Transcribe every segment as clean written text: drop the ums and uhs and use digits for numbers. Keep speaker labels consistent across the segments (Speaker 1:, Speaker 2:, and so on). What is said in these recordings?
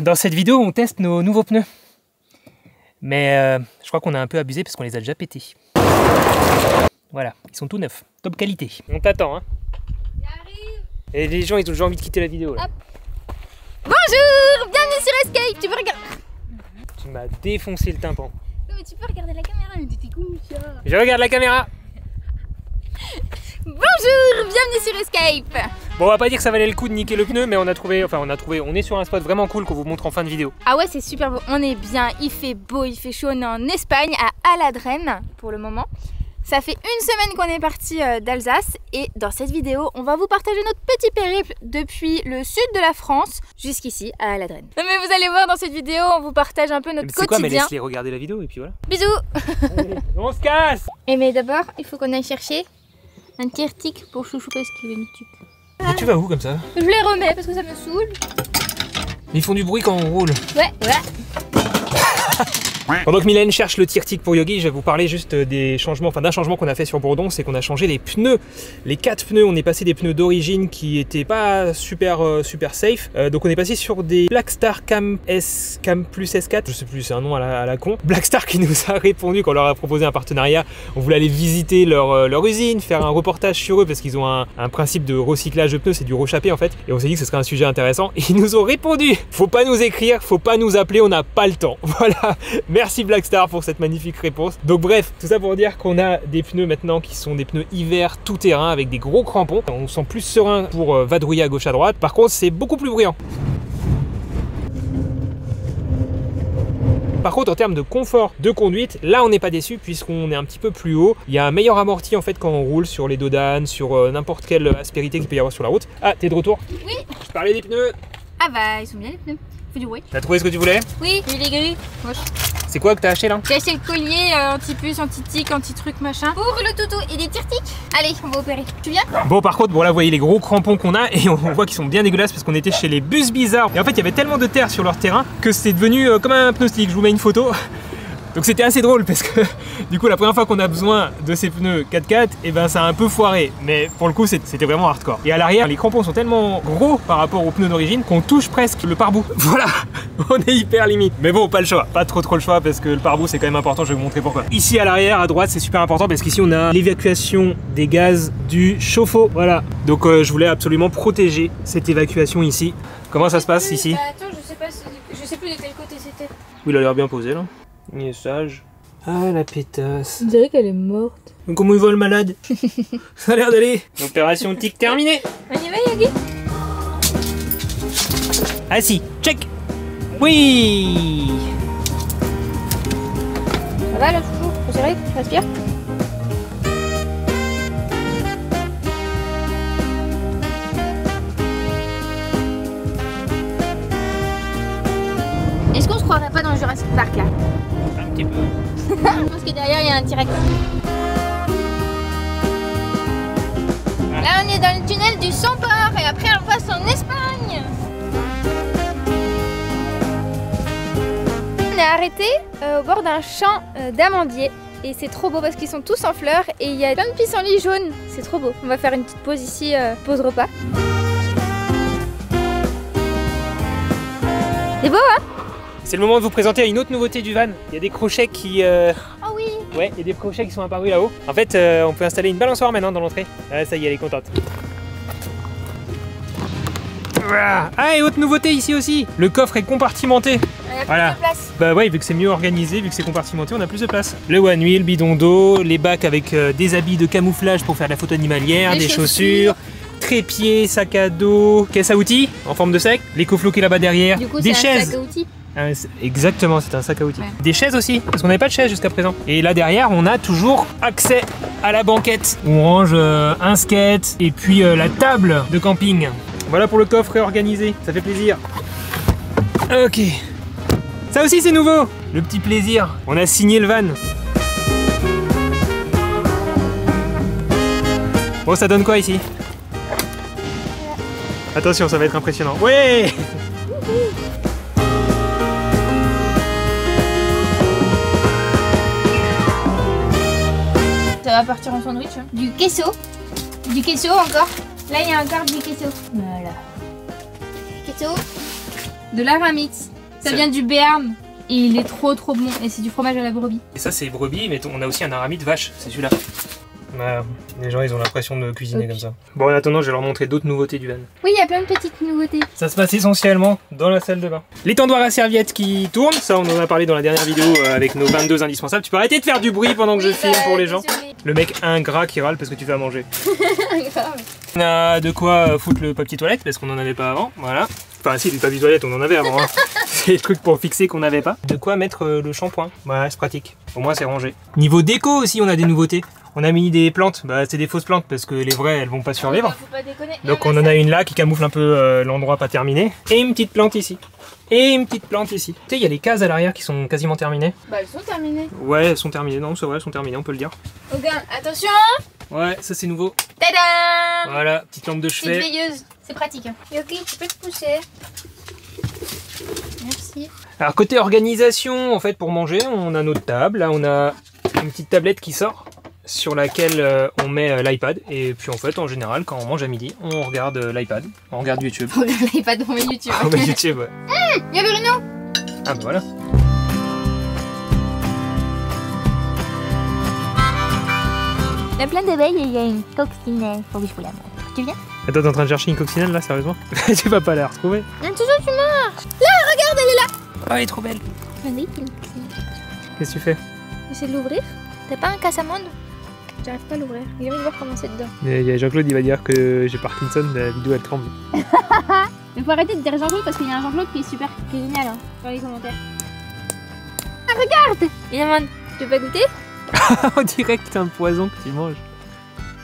Speaker 1: Dans cette vidéo, on teste nos nouveaux pneus. Mais je crois qu'on a un peu abusé parce qu'on les a déjà pétés. Voilà, ils sont tout neufs, top qualité. On t'attend, hein.
Speaker 2: J'arrive.
Speaker 1: Et les gens, ils ont toujours envie de quitter la vidéo, là.
Speaker 2: Hop. Bonjour, bienvenue sur Escape. Tu peux regarder.
Speaker 1: Tu m'as défoncé le tympan.
Speaker 2: Non, mais tu peux regarder la caméra, mais t'étais con, ça.
Speaker 1: Je regarde la caméra.
Speaker 2: Bonjour, bienvenue sur Escape.
Speaker 1: Bon, on va pas dire que ça valait le coup de niquer le pneu, mais on est sur un spot vraiment cool qu'on vous montre en fin de vidéo.
Speaker 2: Ah ouais, c'est super beau, on est bien, il fait beau, il fait chaud, on est en Espagne, à Aladren pour le moment. Ça fait une semaine qu'on est parti d'Alsace et dans cette vidéo, on va vous partager notre petit périple depuis le sud de la France jusqu'ici à Aladren. Non mais vous allez voir dans cette vidéo, on vous partage un peu notre quotidien.
Speaker 1: C'est quoi, mais laisse-les regarder la vidéo et puis voilà.
Speaker 2: Bisous.
Speaker 1: Allez, on se casse.
Speaker 2: Et mais d'abord, il faut qu'on aille chercher un tic pour chouchou parce qu'il est mythique.
Speaker 1: Mais tu vas où comme ça?
Speaker 2: Je les remets parce que ça me saoule.
Speaker 1: Ils font du bruit quand on roule.
Speaker 2: Ouais.
Speaker 1: Pendant que Mylène cherche le tir-tic pour Yogi, je vais vous parler juste des changements, enfin d'un changement qu'on a fait sur Bourdon, c'est qu'on a changé les pneus. Les 4 pneus, on est passé des pneus d'origine qui étaient pas super safe. Donc on est passé sur des Blackstar Cam Plus S4, je sais plus, c'est un nom à la con. Blackstar qui nous a répondu quand on leur a proposé un partenariat. On voulait aller visiter leur usine, faire un reportage sur eux parce qu'ils ont un principe de recyclage de pneus, c'est du rechappé en fait. Et on s'est dit que ce serait un sujet intéressant. Et ils nous ont répondu. Faut pas nous écrire, faut pas nous appeler, on n'a pas le temps. Voilà. Merci Blackstar pour cette magnifique réponse. Donc bref, tout ça pour dire qu'on a des pneus maintenant qui sont des pneus hiver tout terrain avec des gros crampons. On se sent plus serein pour vadrouiller à gauche à droite. Par contre, c'est beaucoup plus bruyant. Par contre, en termes de confort de conduite, là on n'est pas déçu puisqu'on est un petit peu plus haut. Il y a un meilleur amorti en fait quand on roule sur les dodanes, sur n'importe quelle aspérité qu'il peut y avoir sur la route. Ah, t'es de retour? Oui. Je parlais des pneus.
Speaker 2: Ah bah, ils sont bien les pneus. Faut du bruit.
Speaker 1: T'as trouvé ce que tu voulais?
Speaker 2: Oui, il est gris. Moche.
Speaker 1: C'est quoi que t'as acheté là?
Speaker 2: J'ai acheté le collier anti-puce, anti-tic, anti-truc machin. Pour le toutou et des tire-tic. Allez, on va opérer. Tu viens?
Speaker 1: Bon, par contre, bon là vous voyez les gros crampons qu'on a et on voit qu'ils sont bien dégueulasses parce qu'on était chez les bus bizarres. Et en fait il y avait tellement de terre sur leur terrain que c'était devenu comme un pneu slick. Je vous mets une photo. Donc c'était assez drôle parce que du coup la première fois qu'on a besoin de ces pneus 4x4, et ben ça a un peu foiré, mais pour le coup c'était vraiment hardcore. Et à l'arrière les crampons sont tellement gros par rapport aux pneus d'origine qu'on touche presque le pare-bout. Voilà, on est hyper limite. Mais bon, pas le choix, pas trop le choix parce que le pare-bout c'est quand même important, je vais vous montrer pourquoi. Ici à l'arrière à droite c'est super important parce qu'ici on a l'évacuation des gaz du chauffe-eau. Voilà, donc je voulais absolument protéger cette évacuation ici. Comment ça se passe ici?
Speaker 2: Attends, je sais plus de quel côté c'était.
Speaker 1: Oui, il a l'air bien posé là. Il est sage. Ah la pétasse.
Speaker 2: On dirait qu'elle est morte.
Speaker 1: Comment il va le malade? Ça a l'air d'aller. Opération tic terminée.
Speaker 2: On y va Yogi?
Speaker 1: Assis, check. Oui.
Speaker 2: Ça va là chouchou? Faut serrer? Respire. Est-ce qu'on se croirait pas dans le Jurassic Park là?
Speaker 1: Un petit peu.
Speaker 2: Parce que derrière il y a un T-Rex. Là on est dans le tunnel du Sans-Port et après on passe en Espagne. On est arrêté au bord d'un champ d'amandiers et c'est trop beau parce qu'ils sont tous en fleurs et il y a plein de pissenlits jaunes. C'est trop beau. On va faire une petite pause ici, pause repas. C'est beau hein?
Speaker 1: C'est le moment de vous présenter une autre nouveauté du van. Il y a des crochets qui...
Speaker 2: Oh oui.
Speaker 1: Ouais, il y a des crochets qui sont apparus là-haut. En fait, on peut installer une balançoire maintenant dans l'entrée. Ah, ça y est, elle est contente. Ah, et autre nouveauté ici aussi. Le coffre est compartimenté.
Speaker 2: Voilà. Place.
Speaker 1: Bah ouais, vu que c'est mieux organisé, vu que c'est compartimenté, on a plus de place. Le one wheel, bidon d'eau, les bacs avec des habits de camouflage pour faire de la photo animalière, des chaussures, trépied, sac à dos, caisse à outils en forme de sac, l'écoflow qui est là-bas derrière,
Speaker 2: Du coup,
Speaker 1: des
Speaker 2: c'est
Speaker 1: chaises.
Speaker 2: un sac à outils.
Speaker 1: Exactement, c'est un sac à outils.
Speaker 2: Ouais.
Speaker 1: Des chaises aussi, parce qu'on n'avait pas de chaises jusqu'à présent. Et là derrière, on a toujours accès à la banquette. On range un skate et puis la table de camping. Voilà pour le coffre réorganisé, ça fait plaisir. Ok. Ça aussi c'est nouveau, le petit plaisir. On a signé le van. Bon, ça donne quoi ici? Attention, ça va être impressionnant. Ouais!
Speaker 2: Ça va partir en sandwich. Hein. Du queso encore. Là, il y a encore du queso. Voilà. Queso. de l'aramitz. Ça vient du Béarn. Et il est trop bon. Et c'est du fromage à la brebis.
Speaker 1: Et ça, c'est brebis, mais on a aussi un aramid vache, c'est celui-là. Voilà. Les gens, ils ont l'impression de cuisiner comme ça. Bon, en attendant, je vais leur montrer d'autres nouveautés du van.
Speaker 2: Oui, il y a plein de petites nouveautés.
Speaker 1: Ça se passe essentiellement dans la salle de bain. L'étendoir à serviettes qui tourne, ça on en a parlé dans la dernière vidéo avec nos 22 indispensables. Tu peux arrêter de faire du bruit pendant que je filme pour les gens. Le mec ingrat qui râle parce que tu fais à manger. On a de quoi foutre le papier toilette parce qu'on n'en avait pas avant, voilà. Enfin si, du papier toilette on en avait avant, hein. C'est le truc pour fixer qu'on n'avait pas. De quoi mettre le shampoing, voilà, c'est pratique. Au moins c'est rangé. Niveau déco aussi, on a des nouveautés. On a mis des plantes, bah c'est des fausses plantes parce que les vraies elles vont pas survivre.
Speaker 2: Faut pas déconner.
Speaker 1: Donc on en a une là qui camoufle un peu l'endroit pas terminé. Et une petite plante ici. Et une petite plante ici. Tu sais, il y a les cases à l'arrière qui sont quasiment terminées.
Speaker 2: Bah elles sont terminées.
Speaker 1: Ouais, elles sont terminées, non c'est vrai, elles sont terminées, on peut le dire.
Speaker 2: Regarde, attention.
Speaker 1: Ouais, ça c'est nouveau.
Speaker 2: Tadam.
Speaker 1: Voilà, petite lampe de chevet.
Speaker 2: Petite veilleuse, c'est pratique. Yogi, tu peux te pousser. Merci.
Speaker 1: Alors côté organisation, en fait pour manger, on a notre table. Là on a une petite tablette qui sort sur laquelle on met l'iPad. Et puis en fait en général quand on mange à midi, on regarde l'iPad, on regarde YouTube.
Speaker 2: On regarde l'iPad, on met YouTube.
Speaker 1: On met YouTube, ouais.
Speaker 2: Il y a Bruno.
Speaker 1: Ah bah voilà.
Speaker 2: Il y a plein d'abeilles et il y a une coccinelle. Faut que je vous la montre. Tu viens?
Speaker 1: Attends, t'es en train de chercher une coccinelle là, sérieusement? Tu vas pas la retrouver?
Speaker 2: Non, toujours tu marches. Là, regarde, elle est là.
Speaker 1: Oh, elle est trop belle.
Speaker 2: Vas-y,
Speaker 1: Qu'est-ce que tu fais?
Speaker 2: j'essaie de l'ouvrir. T'as pas un casse-amande? J'arrive pas à l'ouvrir. J'ai envie de voir comment c'est dedans.
Speaker 1: Il y a Jean-Claude, il va dire que j'ai Parkinson, la vidéo elle tremble.
Speaker 2: Mais faut arrêter de dire Jean-Claude parce qu'il y a un Jean-Claude qui est super, qui est génial hein, dans les commentaires. Ah, regarde! Il demande, tu veux pas goûter?
Speaker 1: On dirait que c'est un poison que tu manges.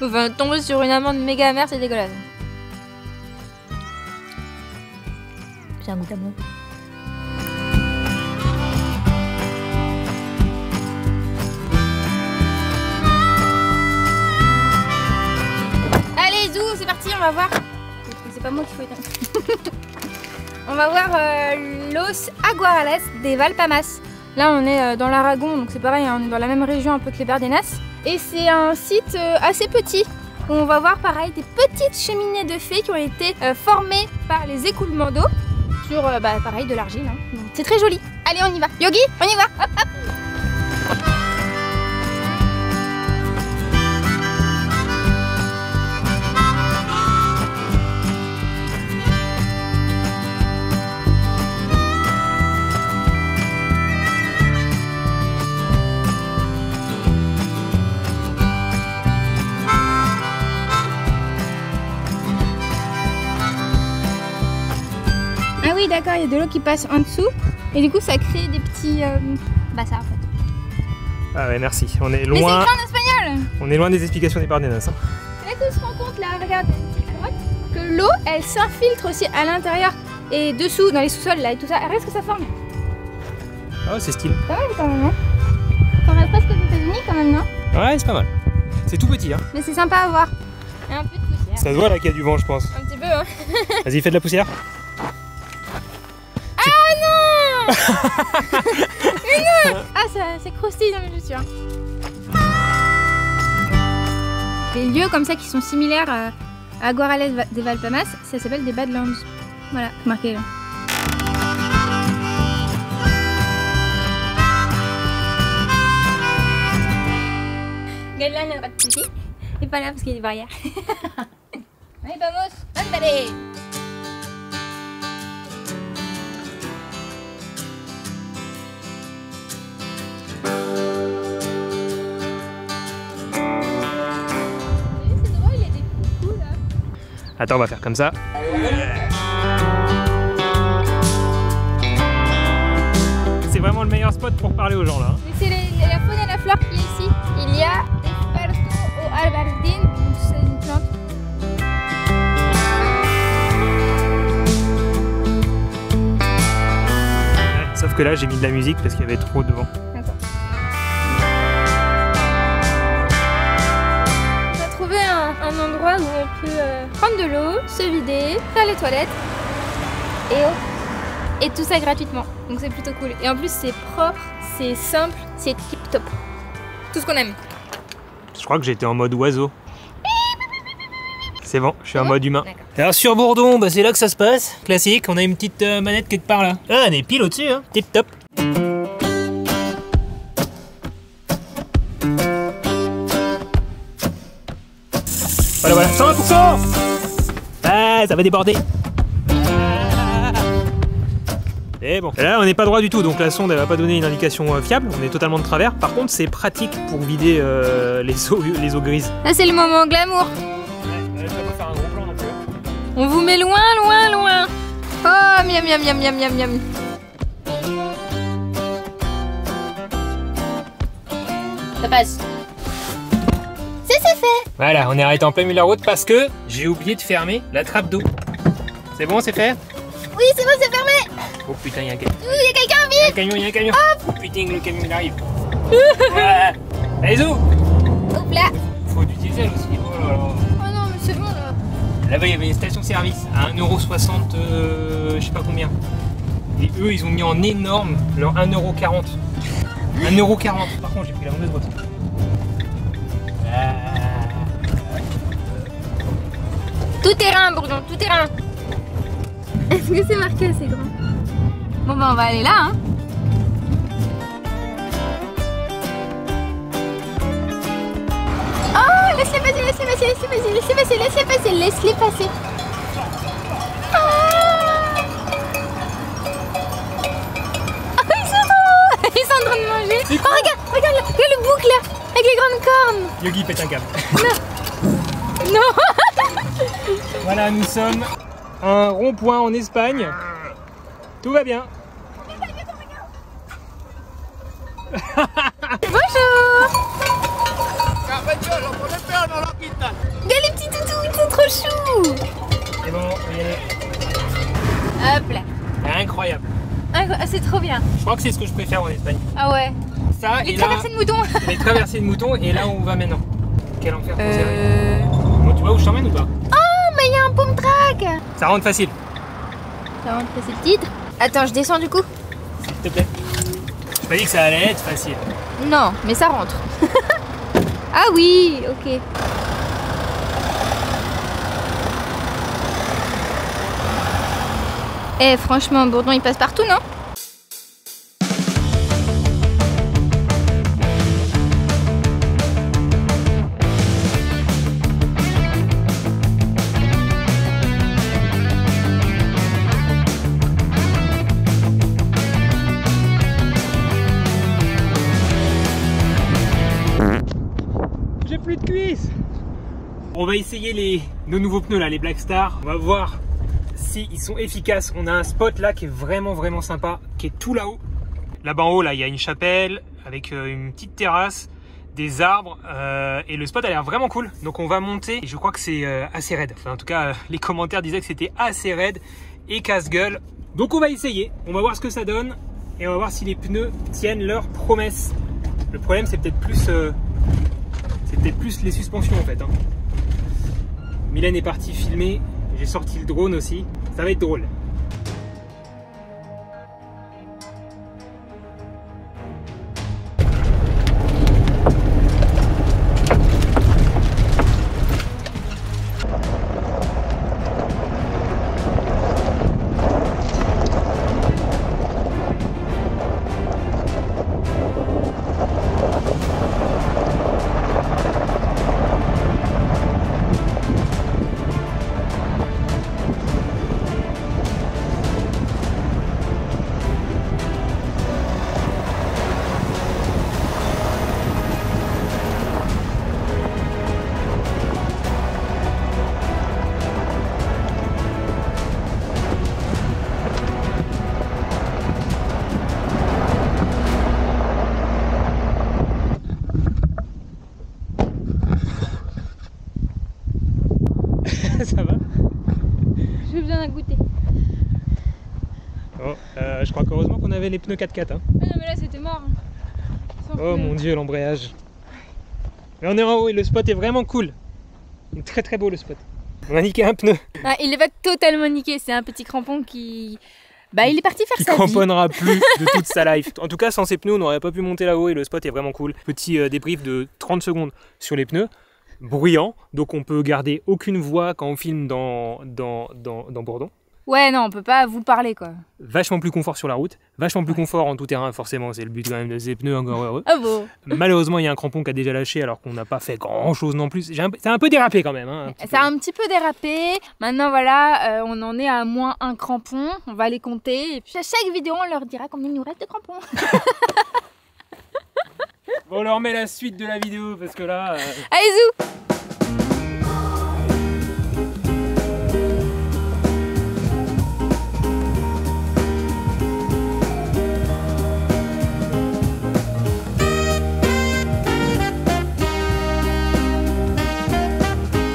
Speaker 2: Enfin, tomber sur une amande méga amère, c'est dégueulasse. C'est un goût à bon. Allez, Zou, c'est parti, on va voir. C'est pas moi qui faut éteindre. On va voir Los Aguarales de Valpamas. Là, on est dans l'Aragon, donc c'est pareil, on est dans la même région un peu que les Berdenas. Et c'est un site assez petit, où on va voir pareil des petites cheminées de fées qui ont été formées par les écoulements d'eau sur pareil de l'argile. Hein. C'est très joli. Allez, on y va. Yogi, on y va. Hop, hop. Ah oui, d'accord, il y a de l'eau qui passe en dessous et du coup ça crée des petits bassins en fait.
Speaker 1: Ah ouais, merci. On est
Speaker 2: Mais c'est
Speaker 1: loin.
Speaker 2: écrit en espagnol.
Speaker 1: On est loin des explications des Bardenas. Hein.
Speaker 2: Là qu'on se rend compte, là, regarde, à droite, que l'eau elle s'infiltre aussi à l'intérieur et dessous, dans les sous-sols là et tout ça. Regarde ce que ça forme.
Speaker 1: Ah, c'est stylé.
Speaker 2: Pas mal quand même, hein. Ça reste presque aux États-Unis quand même, non?
Speaker 1: Ouais, c'est pas mal. C'est tout petit, hein.
Speaker 2: Mais c'est sympa à voir. Et un peu de poussière.
Speaker 1: Ça se voit là qu'il y a du vent, je pense.
Speaker 2: Un petit peu, hein.
Speaker 1: Vas-y, fais de la poussière.
Speaker 2: Ah non. Mais non. Ah, ça croustille dans mes chaussures. Des lieux comme ça qui sont similaires à Aguarales de Valpamas, ça s'appelle des Badlands. Voilà, marqué là. Regarde là, il n'y a pas de soucis. Et pas là parce qu'il y a des barrières. Allez, vamos, andale. C'est drôle, il y a des coucous là.
Speaker 1: Attends, on va faire comme ça. C'est vraiment le meilleur spot pour parler aux gens là.
Speaker 2: Mais c'est la faune et la flore qui est ici. Il y a Esparto au albardine, donc c'est une plante.
Speaker 1: Ouais, sauf que là, j'ai mis de la musique parce qu'il y avait trop de vent.
Speaker 2: D'accord. On a trouvé un endroit où on peut prendre de l'eau, se vider, faire les toilettes et tout ça gratuitement. Donc c'est plutôt cool. Et en plus c'est propre, c'est simple, c'est tip top. Tout ce qu'on aime.
Speaker 1: Je crois que j'étais en mode oiseau. C'est bon, je suis en mode humain. Alors sur Bourdon, bah, c'est là que ça se passe. Classique, on a une petite manette quelque part là. Ah, on est pile au-dessus, hein. Tip top. Voilà, voilà, 100%. Ah, ça va déborder. Et bon, là on n'est pas droit du tout, donc la sonde elle va pas donner une indication fiable, on est totalement de travers. Par contre c'est pratique pour vider les eaux grises.
Speaker 2: Là c'est le moment glamour.
Speaker 1: Ouais, je vais pas faire un gros plan non plus.
Speaker 2: On vous met loin, loin, loin. Oh, miam, miam, miam, miam, miam, miam. Ça passe. C'est fait.
Speaker 1: Voilà, on est arrêté en plein milieu de la route parce que j'ai oublié de fermer la trappe d'eau. C'est bon, c'est fait?
Speaker 2: Oui, c'est bon, c'est fermé.
Speaker 1: Oh putain, il y a un camion.
Speaker 2: Il y a quelqu'un, vite.
Speaker 1: Il y a un camion. Oh putain, le camion il arrive. Allez, zou.
Speaker 2: Hop là.
Speaker 1: Faut du diesel aussi. Oh là là.
Speaker 2: Oh non, mais c'est bon là.
Speaker 1: Là-bas, il y avait une station-service à 1,60 €, je sais pas combien. Et eux, ils ont mis en énorme leur 1,40 €. 1,40 €. Par contre, j'ai pris la mauvaise route.
Speaker 2: Tout terrain, Bourdon, tout terrain. Est-ce que c'est marqué assez grand? Bon bah on va aller là, hein. Oh, laisse-les passer, laisse-les passer, laisse-les passer, laisse-les passer, laisse-les passer, laisse-les passer. Ah, ils sont trop... Ils sont en train de manger. Oh, regarde, regarde, regarde le bouc là, avec les grandes cornes.
Speaker 1: Yogi pète un câble.
Speaker 2: Non. Non.
Speaker 1: Voilà, nous sommes à un rond-point en Espagne. Tout va bien.
Speaker 2: Bonjour. Regarde les petits toutous, ils sont trop choux.
Speaker 1: C'est bon, on va y aller.
Speaker 2: Hop là.
Speaker 1: Incroyable.
Speaker 2: C'est trop bien.
Speaker 1: Je crois que c'est ce que je préfère en Espagne.
Speaker 2: Ah ouais.
Speaker 1: Ça
Speaker 2: Les
Speaker 1: et là,
Speaker 2: traversées de moutons.
Speaker 1: les traversées de moutons et là où on va maintenant. Quel enfer pour serrer. Bon, tu vois où je t'emmène ou pas?
Speaker 2: Oh, mais il y a un boom track.
Speaker 1: Ça rentre facile.
Speaker 2: Ça rentre facile titre. Attends, je descends du coup.
Speaker 1: S'il te plaît. J'ai pas dit que ça allait être facile.
Speaker 2: Non, mais ça rentre. Ah oui, ok. Eh, franchement, Bourdon, il passe partout, non?
Speaker 1: J'ai plus de cuisses. On va essayer nos nouveaux pneus là, les Black Star. On va voir si ils sont efficaces. On a un spot là qui est vraiment sympa, qui est tout là-haut. Là-bas en haut, là, il y a une chapelle avec une petite terrasse, des arbres et le spot a l'air vraiment cool. Donc on va monter. Et je crois que c'est assez raide. Enfin, en tout cas, les commentaires disaient que c'était assez raide et casse-gueule. Donc on va essayer. On va voir ce que ça donne et on va voir si les pneus tiennent leurs promesses. Le problème, c'est peut-être plus les suspensions en fait. Hein. Mylène est partie filmer, j'ai sorti le drone aussi, ça va être drôle. Ça va?
Speaker 2: J'ai besoin d'un goûter.
Speaker 1: Oh, je crois qu'heureusement qu'on avait les pneus 4x4. Hein.
Speaker 2: Ah non, mais là c'était mort.
Speaker 1: Oh mon dieu, l'embrayage. Mais on est en haut et le spot est vraiment cool. Il est très beau le spot. On a niqué un pneu.
Speaker 2: Ah, il est pas totalement niqué, c'est un petit crampon qui... Bah il est parti faire
Speaker 1: Qui
Speaker 2: sa vie.
Speaker 1: cramponnera plus de toute sa life. En tout cas, sans ces pneus, on n'aurait pas pu monter là-haut et le spot est vraiment cool. Petit débrief de 30 secondes sur les pneus. bruyant, donc on peut garder aucune voix quand on filme dans Bourdon.
Speaker 2: Ouais, non, on peut pas vous parler quoi.
Speaker 1: Vachement plus confort sur la route, vachement plus confort en tout terrain, forcément, c'est le but quand même de ces pneus encore heureux.
Speaker 2: Ah bon.
Speaker 1: Malheureusement, il y a un crampon qui a déjà lâché alors qu'on n'a pas fait grand chose non plus. C'est un peu dérapé quand même. Hein,
Speaker 2: ça a un petit peu dérapé. Maintenant, voilà, on en est à moins un crampon. On va les compter. Et puis à chaque vidéo, on leur dira combien il nous reste de crampons.
Speaker 1: Bon, on leur met la suite de la vidéo parce que là.
Speaker 2: Allez, zou!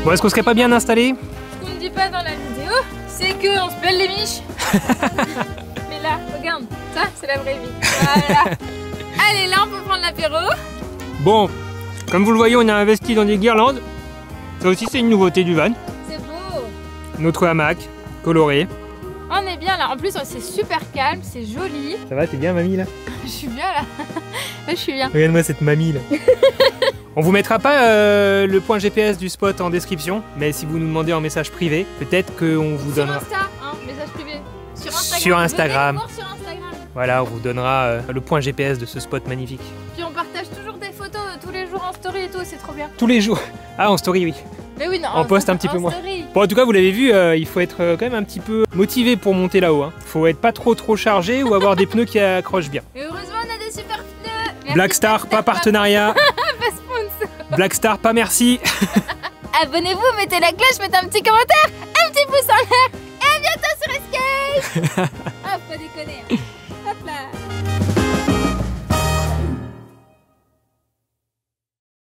Speaker 1: Bon, est-ce qu'on serait pas bien installé?
Speaker 2: Ce qu'on ne dit pas dans la vidéo, c'est qu'on se pèle les miches. Mais là, regarde, ça, c'est la vraie vie. Voilà. Allez, là, on peut prendre l'apéro.
Speaker 1: Bon, comme vous le voyez, on a investi dans des guirlandes. Ça aussi, c'est une nouveauté du van.
Speaker 2: C'est beau.
Speaker 1: Notre hamac, coloré.
Speaker 2: On est bien là. En plus, c'est super calme, c'est joli.
Speaker 1: Ça va, t'es bien, mamie, là?
Speaker 2: Je suis bien là. Je suis bien.
Speaker 1: Regarde-moi cette mamie, là. On vous mettra pas le point GPS du spot en description, mais si vous nous demandez en message privé, peut-être qu'on vous donnera.
Speaker 2: Sur Insta, hein, message privé. Sur Instagram.
Speaker 1: Sur Instagram.
Speaker 2: Venez nous voir sur Instagram.
Speaker 1: Voilà, on vous donnera le point GPS de ce spot magnifique.
Speaker 2: Puis on partage toujours des photos tous les jours en story et tout, c'est trop bien.
Speaker 1: Tous les jours. Ah, en story, oui.
Speaker 2: Mais oui, non.
Speaker 1: On poste un petit peu moins.
Speaker 2: Story.
Speaker 1: Bon, en tout cas, vous l'avez vu, il faut être quand même un petit peu motivé pour monter là-haut. Hein. Faut être pas trop chargé ou avoir des pneus qui accrochent bien.
Speaker 2: Et heureusement, on a des super pneus. Merci,
Speaker 1: Blackstar, pas partenariat.
Speaker 2: Pas sponsor.
Speaker 1: Blackstar, pas merci.
Speaker 2: Abonnez-vous, mettez la cloche, mettez un petit commentaire, un petit pouce en l'air. Et à bientôt sur Escape. Ah, faut pas déconner. Hein.